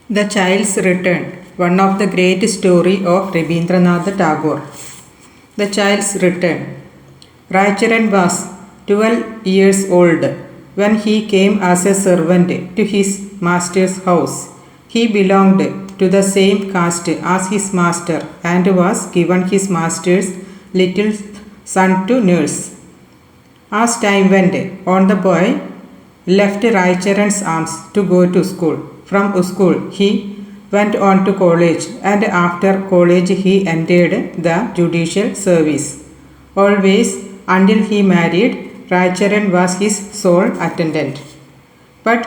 The Child's Return, one of the great story of Rabindranath Tagore. The Child's Return. Raicharan was 12 years old when he came as a servant to his master's house. He belonged to the same caste as his master and was given his master's little son to nurse. As time went on, the boy left Raicharan's arms to go to school. From school, he went on to college, and after college, he entered the judicial service. Always until he married, Raicharan was his sole attendant. But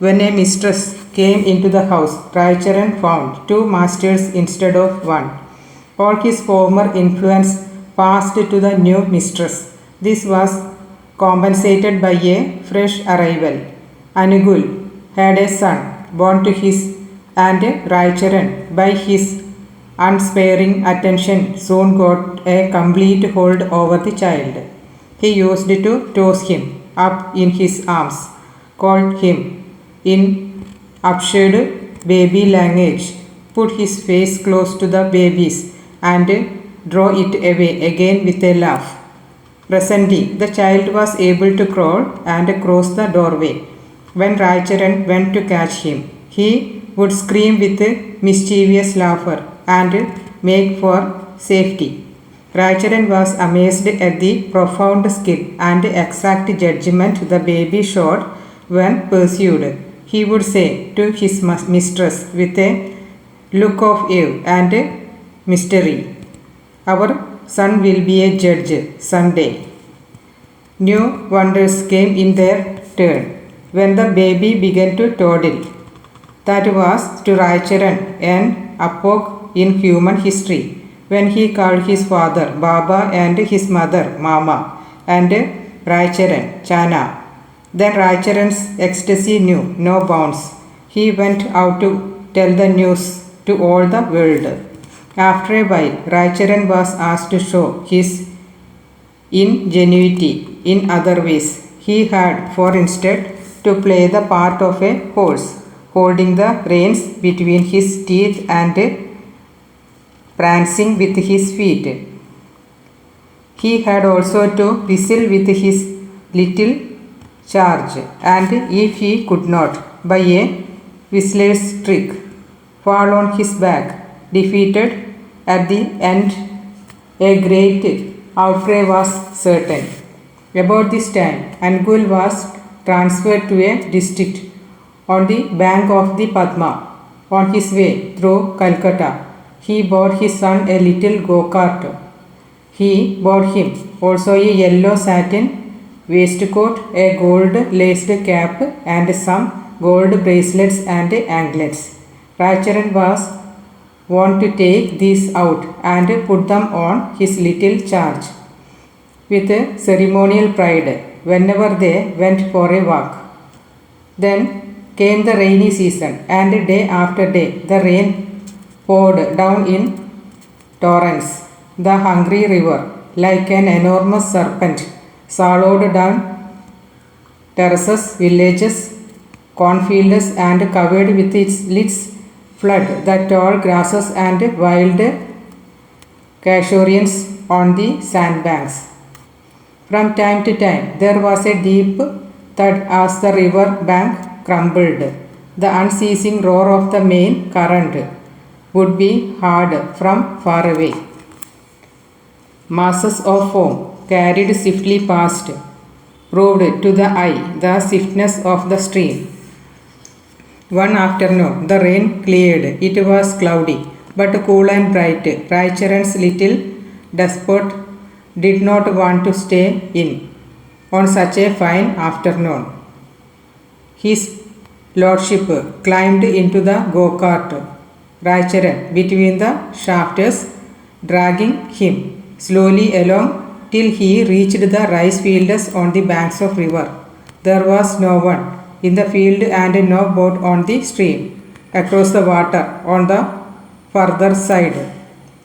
when a mistress came into the house, Raicharan found two masters instead of one. All his former influence passed to the new mistress. This was compensated by a fresh arrival. Anugul had a son born to his, and Raicharan, by his unsparing attention, soon got a complete hold over the child. He used to toss him up in his arms, called him in absurd baby language, put his face close to the baby's, and draw it away again with a laugh. Presently, the child was able to crawl and cross the doorway. When Raicharan went to catch him, he would scream with mischievous laughter and make for safety. Raicharan was amazed at the profound skill and exact judgment the baby showed when pursued. He would say to his mistress with a look of awe and mystery, "Our son will be a judge someday." New wonders came in their turn when the baby began to toddle. That was to Raicharan an epoch in human history, when he called his father Baba and his mother Mama, and Raicharan Chana. Then Raicharan's ecstasy knew no bounds. He went out to tell the news to all the world. After a while, Raicharan was asked to show his ingenuity in other ways. He had, for instance, to play the part of a horse, holding the reins between his teeth and prancing with his feet. He had also to whistle with his little charge, and if he could not, by a whistler's trick, fall on his back, defeated at the end, a great outcry was certain. About this time, Angul was transferred to a district on the bank of the Padma. On his way through Calcutta, he bought his son a little go-kart. He bought him also a yellow satin waistcoat, a gold-laced cap, and some gold bracelets and anklets. Raicharan was wont to take these out and put them on his little charge with ceremonial pride whenever they went for a walk. Then came the rainy season, and day after day the rain poured down in torrents. The hungry river, like an enormous serpent, swallowed down terraces, villages, cornfields, and covered with its flood the tall grasses and wild casuarians on the sandbanks. From time to time there was a deep thud as the river bank crumbled. The unceasing roar of the main current would be heard from far away. Masses of foam carried swiftly past proved to the eye the swiftness of the stream. One afternoon the rain cleared. It was cloudy but cool and bright. Raicharan's little despot did not want to stay in on such a fine afternoon. His lordship climbed into the go-kart, Raicharan between the shafts, dragging him slowly along till he reached the rice fields on the banks of river. There was no one in the field and no boat on the stream. Across the water on the further side,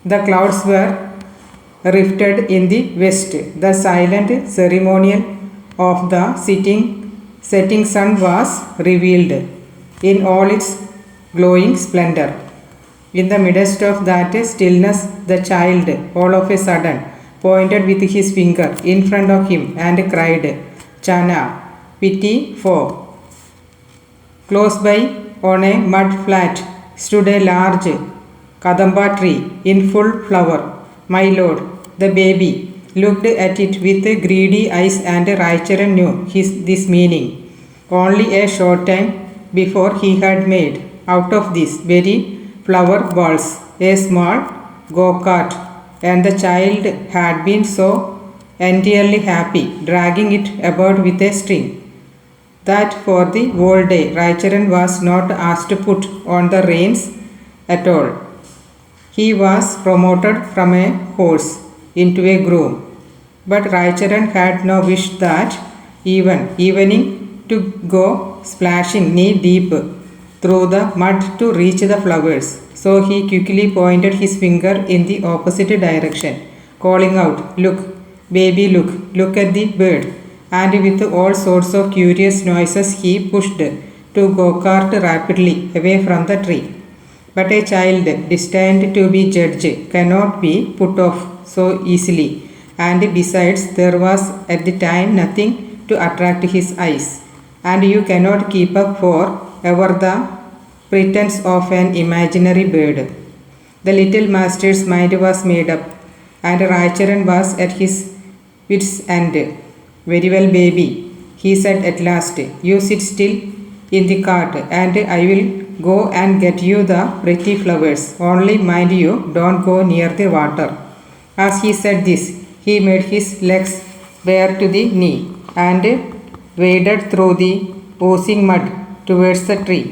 the clouds were rifted in the west. The silent ceremonial of the setting sun was revealed in all its glowing splendor. In the midst of that stillness, the child, all of a sudden, pointed with his finger in front of him and cried, "Chana, pity for." Close by, on a mud flat, stood a large kadamba tree in full flower. My lord, the baby, looked at it with greedy eyes, and Raicharan knew this meaning. Only a short time before he had made, out of these very flower balls, a small go-kart, and the child had been so entirely happy, dragging it about with a string, that for the whole day Raicharan was not asked to put on the reins at all. He was promoted from a horse into a groom. But Raicharan had no wish that evening to go splashing knee deep through the mud to reach the flowers. So he quickly pointed his finger in the opposite direction, calling out, "Look, baby, look at the bird." And with all sorts of curious noises he pushed to go-kart rapidly away from the tree. But a child destined to be judge cannot be put off so easily, and besides there was at the time nothing to attract his eyes, and you cannot keep up for ever the pretense of an imaginary bird. The little master's mind was made up, and Raicharan was at his wits' end. "Very well, baby," he said at last. "You sit still in the cart, and I will go and get you the pretty flowers. Only mind you don't go near the water." As he said this, he made his legs bare to the knee and waded through the oozing mud towards the tree.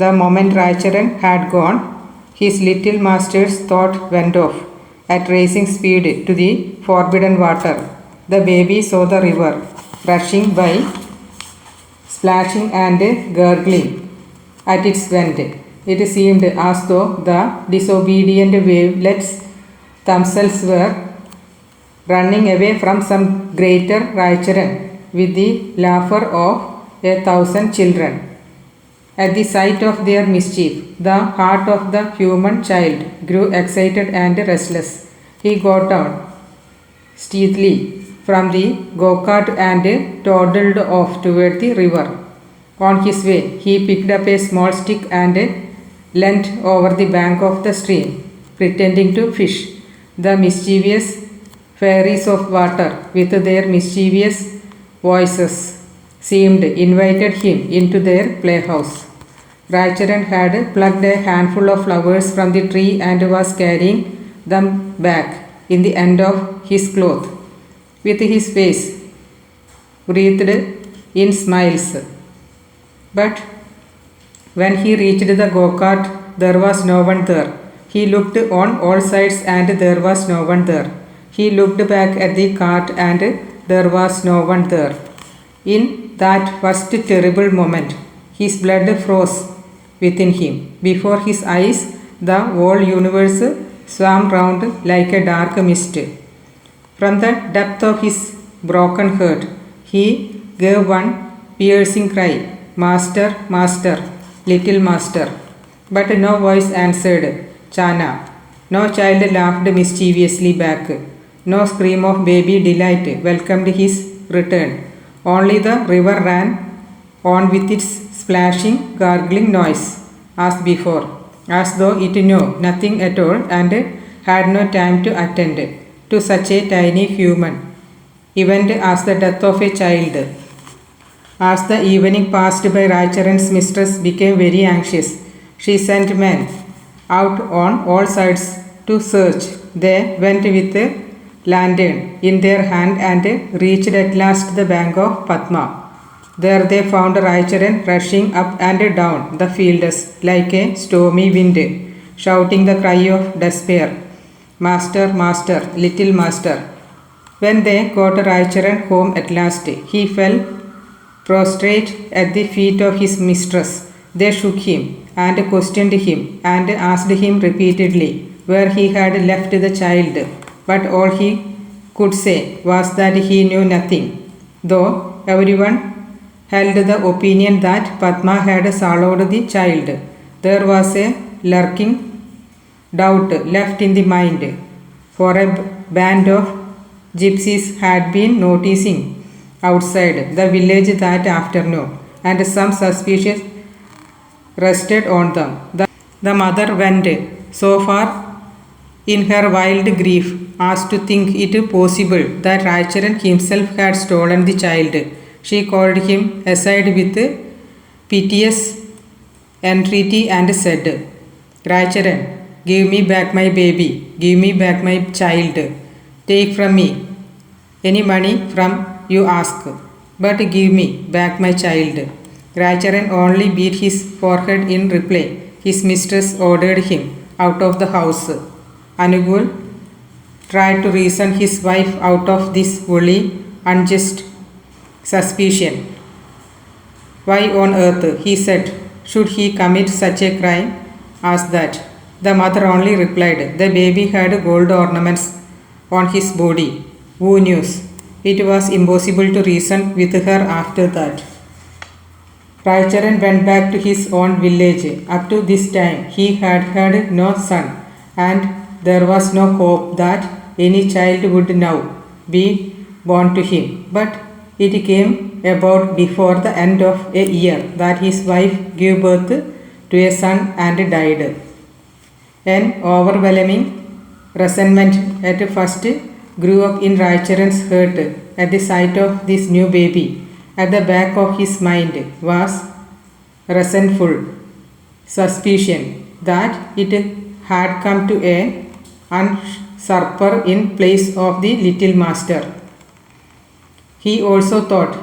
The moment Raicharan had gone, his little master's thought went off at racing speed to the forbidden water. The baby saw the river rushing by, splashing and gurgling at its vent. It seemed as though the disobedient wavelets themselves were running away from some greater Raicharan with the laughter of 1,000 children. At the sight of their mischief, the heart of the human child grew excited and restless. He got down stealthily from the go-kart and toddled off toward the river. On his way, he picked up a small stick and leant over the bank of the stream, pretending to fish. The mischievous fairies of water, with their mischievous voices, seemed invited him into their playhouse. Raicharan had plucked a handful of flowers from the tree and was carrying them back in the end of his cloth, with his face wreathed in smiles. But when he reached the go-kart, there was no one there. He looked on all sides and there was no one there. He looked back at the cart and there was no one there. In that first terrible moment, his blood froze within him. Before his eyes, the whole universe swam round like a dark mist. From the depth of his broken heart, he gave one piercing cry, "Master, master, little master." But no voice answered, "Chana." No child laughed mischievously back. No scream of baby delight welcomed his return. Only the river ran on with its splashing, gargling noise as before, as though it knew nothing at all and had no time to attend to such a tiny human event as the death of a child. As the evening passed by, Raicharan's mistress became very anxious. She sent men out on all sides to search. They went with a lantern in their hand and reached at last the bank of Padma. There they found Raicharan rushing up and down the fields like a stormy wind, shouting the cry of despair, "Master, master, little master." When they got Raicharan home at last, he fell prostrate at the feet of his mistress. They shook him and questioned him and asked him repeatedly where he had left the child, but all he could say was that he knew nothing, though everyone held the opinion that Padma had swallowed the child. There was a lurking doubt left in the mind, for a band of gypsies had been noticing outside the village that afternoon, and some suspicion rested on them. The mother went so far in her wild grief as to think it possible that Raicharan himself had stolen the child. She called him aside with piteous entreaty and said, "Raicharan, give me back my baby, give me back my child. Take from me any money from you ask, but give me back my child." Raicharan only beat his forehead in reply. His mistress ordered him out of the house. Anugul tried to reason his wife out of this wholly unjust suspicion. Why on earth, he said, should he commit such a crime as that? The mother only replied, the baby had gold ornaments on his body. Who knows? It was impossible to reason with her after that. Raicharan went back to his own village. Up to this time, he had had no son, and there was no hope that any child would now be born to him. But it came about before the end of a year that his wife gave birth to a son and died. An overwhelming resentment at first grew up in Raicharan's heart at the sight of this new baby. At the back of his mind was resentful suspicion that it had come to a usurper in place of the little master. He also thought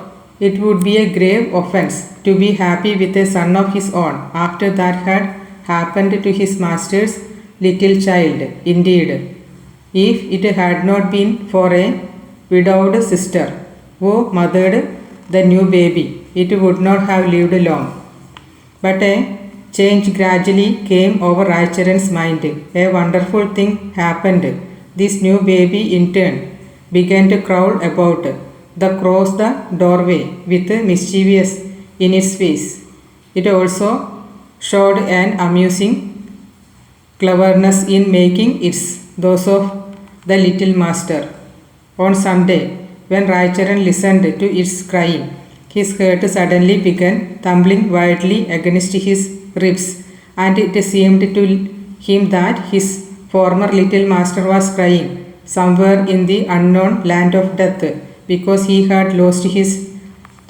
it would be a grave offense to be happy with a son of his own after that had happened to his master's little child. Indeed, if it had not been for a widowed sister who mothered the new baby, it would not have lived long. But a change gradually came over Raicharan's mind. A wonderful thing happened. This new baby in turn began to crawl about across the doorway with mischievous in its face. It also showed an amusing cleverness in making its those of the little master. On some day, when Raicharan listened to its crying, his heart suddenly began tumbling wildly against his ribs, and it seemed to him that his former little master was crying somewhere in the unknown land of death because he had lost his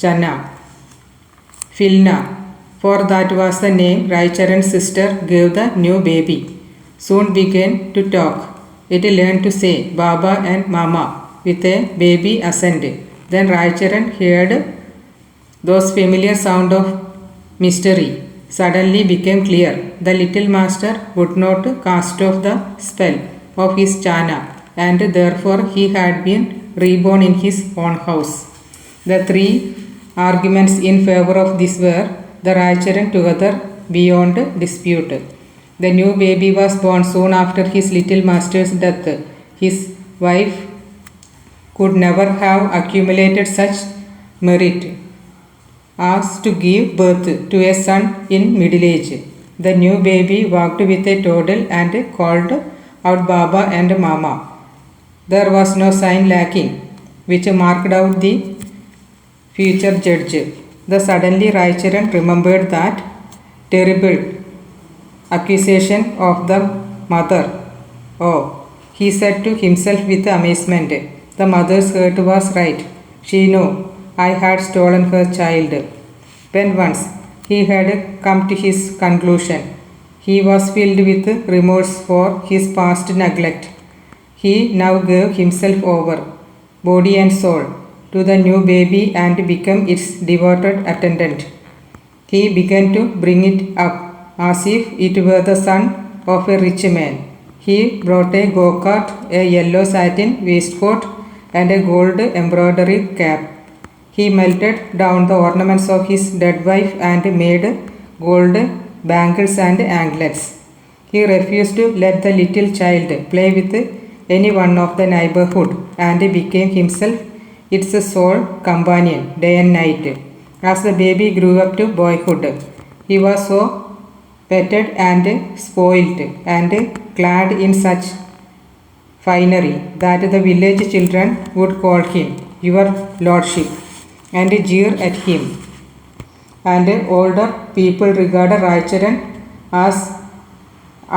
Channa. Filna, for that was the name Raicharan's sister gave the new baby, soon began to talk. It learned to say Baba and Mama with a baby assent. Then Raicharan heard those familiar sound of mystery. Suddenly became clear. The little master would not cast off the spell of his Chana, and therefore he had been reborn in his own house. The three arguments in favor of this were the Raicharan together beyond dispute. The new baby was born soon after his little master's death. His wife could never have accumulated such merit as to give birth to a son in middle age. The new baby walked with a toddle and called out Baba and Mama. There was no sign lacking which marked out the future judge. The suddenly Raicharan remembered that terrible accusation of the mother. Oh, he said to himself with amazement. The mother's heart was right. She knew I had stolen her child. When once he had come to his conclusion, he was filled with remorse for his past neglect. He now gave himself over, body and soul, to the new baby and became its devoted attendant. He began to bring it up as if it were the son of a rich man. He brought a go-cart, a yellow satin waistcoat, and a gold embroidery cap. He melted down the ornaments of his dead wife and made gold bangles and anklets. He refused to let the little child play with any one of the neighborhood and became himself its sole companion day and night. As the baby grew up to boyhood, he was so petted and spoilt, and clad in such finery that the village children would call him "Your Lordship" and jeer at him. And older people regarded Raicharan as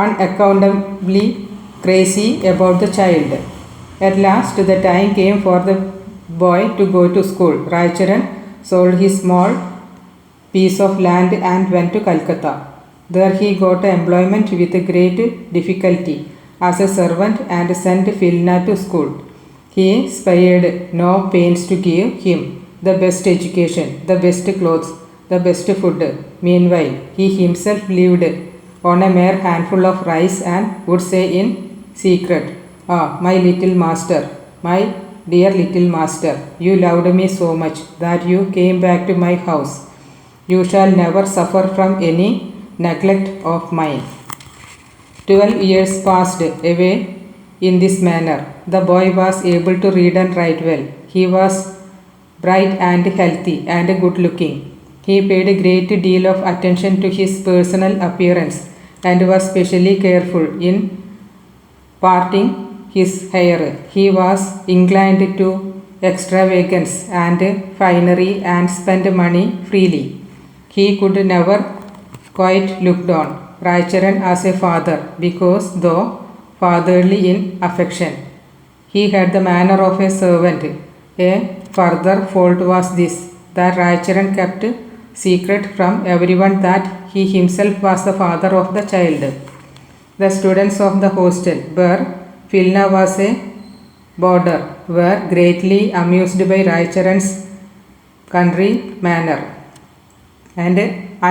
unaccountably crazy about the child. At last the time came for the boy to go to school. Raicharan sold his small piece of land and went to Calcutta. There he got employment with great difficulty as a servant and sent Filna to school. He spared no pains to give him the best education, the best clothes, the best food. Meanwhile, he himself lived on a mere handful of rice and would say in secret, "Ah, my little master, my dear little master, you loved me so much that you came back to my house. You shall never suffer from any neglect of mine." 12 years passed away in this manner. The boy was able to read and write well. He was bright and healthy and good looking. He paid a great deal of attention to his personal appearance and was specially careful in parting his hair. He was inclined to extravagance and finery and spent money freely. He could never quite look on Raicharan as a father because, though fatherly in affection, he had the manner of a servant. A further fault was this, that Raicharan kept secret from everyone that he himself was the father of the child. The students of the hostel, where Filna was a boarder, were greatly amused by Raicharan's country manner. And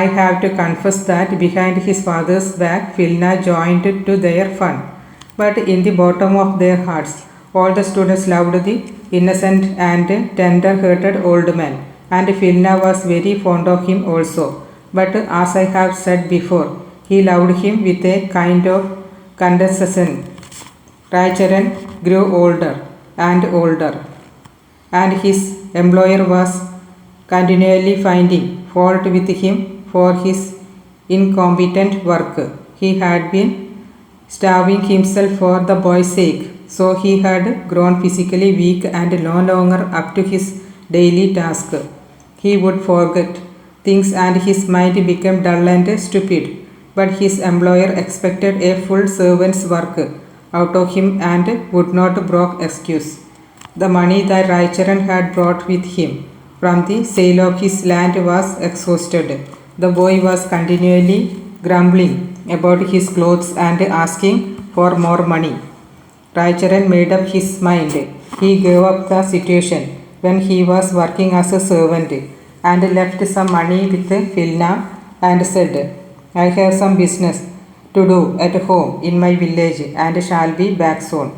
I have to confess that behind his father's back, Filna joined to their fun. But in the bottom of their hearts, all the students loved the innocent and tender-hearted old man, and Filna was very fond of him also. But as I have said before, he loved him with a kind of condescension. Raicharan grew older and older, and his employer was continually finding fault with him for his incompetent work. He had been starving himself for the boy's sake, so he had grown physically weak and no longer up to his daily task. He would forget things and his mind became dull and stupid. But his employer expected a full servant's work out of him and would not brook excuse. The money that Raicharan had brought with him from the sale of his land was exhausted. The boy was continually grumbling about his clothes and asking for more money. Raicharan made up his mind. He gave up the situation when he was working as a servant and left some money with Filna and said, "I have some business to do at home in my village and shall be back soon."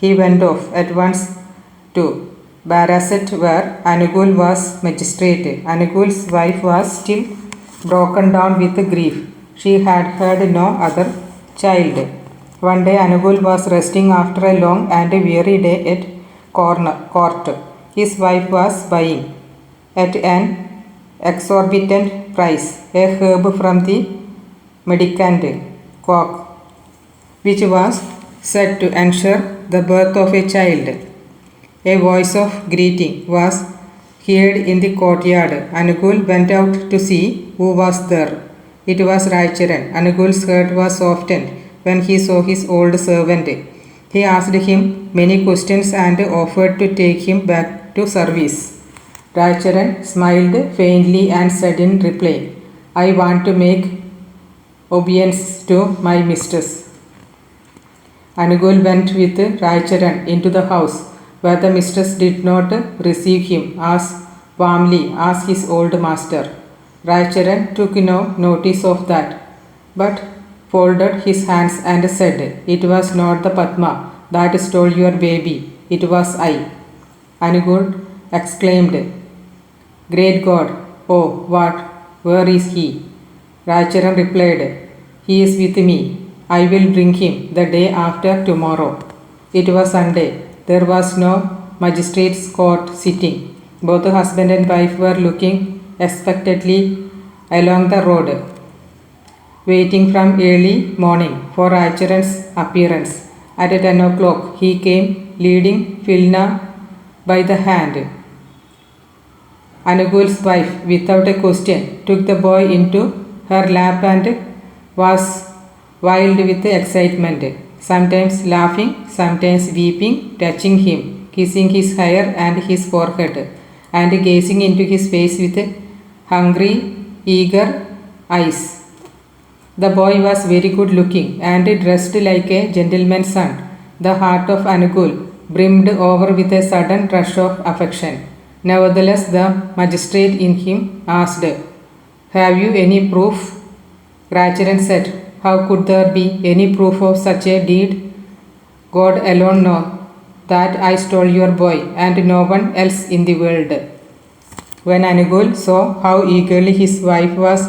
He went off at once to Baraset, where Anugul was magistrate. Anugul's wife was still broken down with grief. She had had no other child. One day Anugul was resting after a long and weary day at court. His wife was buying at an exorbitant price a herb from the mendicant cock, which was said to ensure the birth of a child. A voice of greeting was heard in the courtyard. Anugul went out to see who was there. It was Raicharan. Anugul's heart was softened when he saw his old servant. He asked him many questions and offered to take him back to service. Raicharan smiled faintly and said in reply, "I want to make obeisance to my mistress." Anugul went with Raicharan into the house, where the mistress did not receive him as warmly as his old master. Raicharan took no notice of that, but folded his hands and said, "It was not the Padma that stole your baby, it was I." Anugul exclaimed, "Great God! Oh, what? Where is he?" Raicharan replied, "He is with me. I will bring him the day after tomorrow." It was Sunday. There was no magistrate's court sitting. Both husband and wife were looking expectantly along the road. waiting from early morning for Raicharan's appearance. At 10 o'clock, he came, leading Filna by the hand. Anugul's wife, without a question, took the boy into her lap and was wild with excitement, sometimes laughing, sometimes weeping, touching him, kissing his hair and his forehead, and gazing into his face with hungry, eager eyes. The boy was very good looking and dressed like a gentleman's son. The heart of Anugul brimmed over with a sudden rush of affection. Nevertheless, the magistrate in him asked, "Have you any proof?" Raicharan said, "How could there be any proof of such a deed? God alone knows that I stole your boy and no one else in the world." When Anugul saw how eagerly his wife was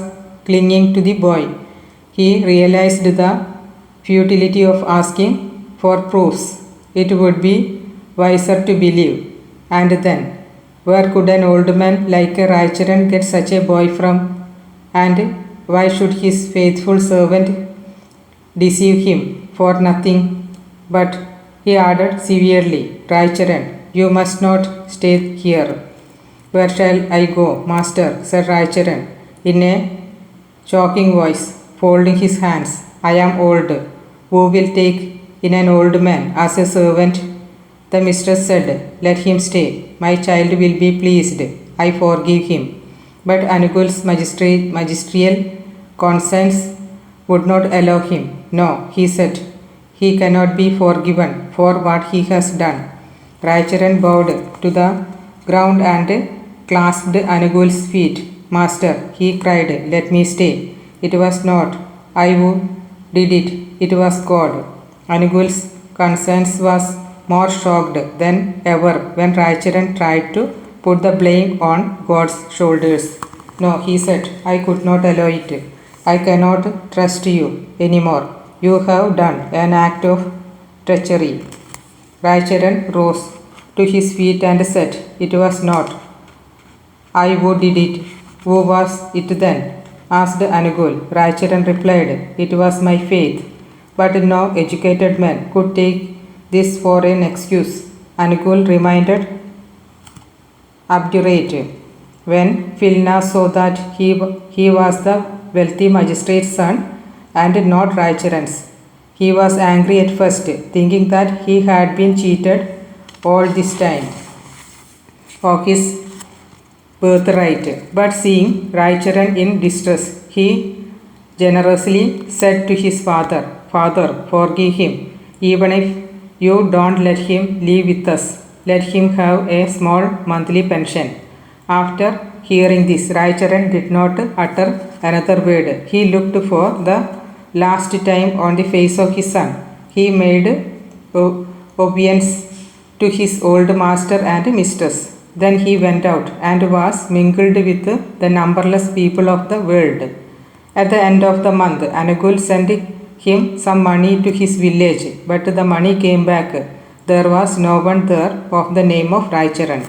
clinging to the boy, he realized the futility of asking for proofs. It would be wiser to believe. And then, where could an old man like Raicharan get such a boy from? And why should his faithful servant deceive him for nothing? But he added severely, "Raicharan, you must not stay here." "Where shall I go, master?" said Raicharan in a choking voice, folding his hands. "I am old. Who will take in an old man as a servant?" The mistress said, "Let him stay. My child will be pleased. I forgive him." But Anugul's magisterial conscience would not allow him. "No," he said, "he cannot be forgiven for what he has done." Raicharan bowed to the ground and clasped Anugul's feet. "Master," he cried, "let me stay. It was not I who did it. It was God." Anugul's conscience was more shocked than ever when Raicharan tried to put the blame on God's shoulders. "No," he said, "I could not allow it. I cannot trust you anymore. You have done an act of treachery." Raicharan rose to his feet and said, "It was not I who did it." "Who was it then?" asked Anugul. Raicharan replied, "It was my faith." But no educated man could take this for an excuse. Anugul remained obdurate. When Filna saw that he was the wealthy magistrate's son and not Raicharan's, he was angry at first, thinking that he had been cheated all this time of his birthright. But seeing Raicharan in distress, he generously said to his father, "Father, forgive him. Even if you don't let him live with us, let him have a small monthly pension." After hearing this, Raicharan did not utter another word. He looked for the last time on the face of his son. He made obeisance to his old master and mistress. Then he went out and was mingled with the numberless people of the world. At the end of the month, Anugul sent him some money to his village, but the money came back. There was no one there of the name of Raicharan.